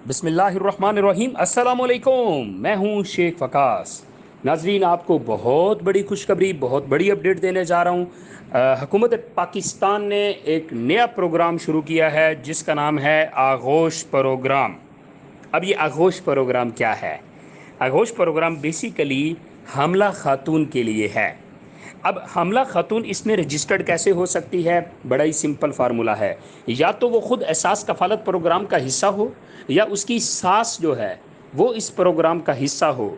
بسم اللہ الرحمن الرحیم، السلام علیکم، میں ہوں شیخ وقاص۔ ناظرین، آپ کو بہت بڑی خوشخبری، بہت بڑی اپڈیٹ دینے جا رہا ہوں۔ حکومت پاکستان نے ایک نیا پروگرام شروع کیا ہے جس کا نام ہے آغوش پروگرام۔ اب یہ آغوش پروگرام کیا ہے؟ آغوش پروگرام بیسیکلی حاملہ خاتون کے لیے ہے۔ اب حاملہ خاتون اس میں رجسٹرڈ کیسے ہو سکتی ہے؟ بڑا ہی سمپل فارمولہ ہے، یا تو وہ خود احساس کفالت پروگرام کا حصہ ہو، یا اس کی ساس جو ہے وہ اس پروگرام کا حصہ ہو،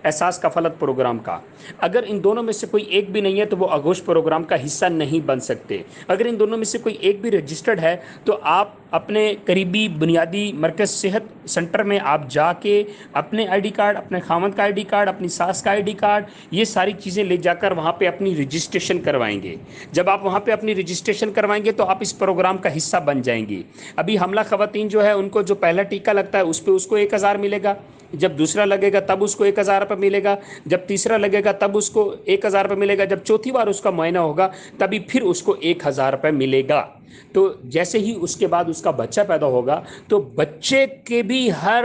احساس کفالت پروگرام کا۔ اگر ان دونوں میں سے کوئی ایک بھی نہیں ہے تو وہ آغوش پروگرام کا حصہ نہیں بن سکتے۔ اگر ان دونوں میں سے کوئی ایک بھی رجسٹرڈ ہے تو آپ اپنے قریبی بنیادی مرکز صحت سنٹر میں آپ جا کے اپنے آئی ڈی کارڈ، اپنے خاوند کا آئی ڈی کارڈ، اپنی ساس کا آئی ڈی کارڈ، یہ ساری چیزیں لے جا کر وہاں پہ اپنی رجسٹریشن کروائیں گے۔ جب آپ وہاں پہ اپنی رجسٹریشن کروائیں گے تو آپ اس پروگرام کا حصہ بن جائیں گی۔ ابھی حاملہ خواتین جو ہے ان کو جو پہلا ٹیکہ لگتا ہے اس پہ اس کو 1000 ملے گا، جب دوسرا لگے گا تب اس کو 1000 روپے ملے گا، جب تیسرا لگے گا تب اس کو 1000 روپے ملے گا، جب چوتھی بار اس کا معائنہ ہوگا تبھی پھر اس کو 1000 روپے ملے گا۔ تو جیسے ہی اس کے بعد اس کا بچہ پیدا ہوگا تو بچے کے بھی ہر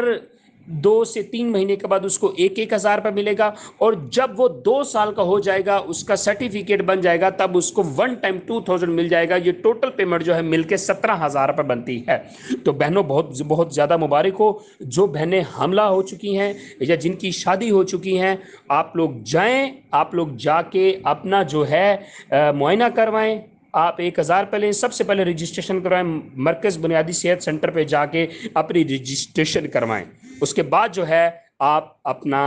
2 سے 3 مہینے کے بعد اس کو 1000 روپے ملے گا، اور جب وہ 2 سال کا ہو جائے گا، اس کا سرٹیفکیٹ بن جائے گا، تب اس کو ون ٹائم 2000 مل جائے گا۔ یہ ٹوٹل پیمنٹ جو ہے مل کے 17,000 روپے بنتی ہے۔ تو بہنوں بہت بہت زیادہ مبارک ہو۔ جو بہنیں حاملہ ہو چکی ہیں یا جن کی شادی ہو چکی ہیں، آپ لوگ جائیں، آپ لوگ جا کے اپنا جو ہے معائنہ کروائیں۔ آپ 1000 پہلے سب سے پہلے رجسٹریشن کروائیں، مرکز بنیادی صحت سینٹر پہ جا کے اپنی رجسٹریشن کروائیں۔ اس کے بعد جو ہے آپ اپنا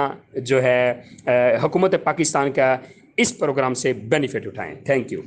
جو ہے حکومت پاکستان کا اس پروگرام سے بینیفٹ اٹھائیں۔ Thank you.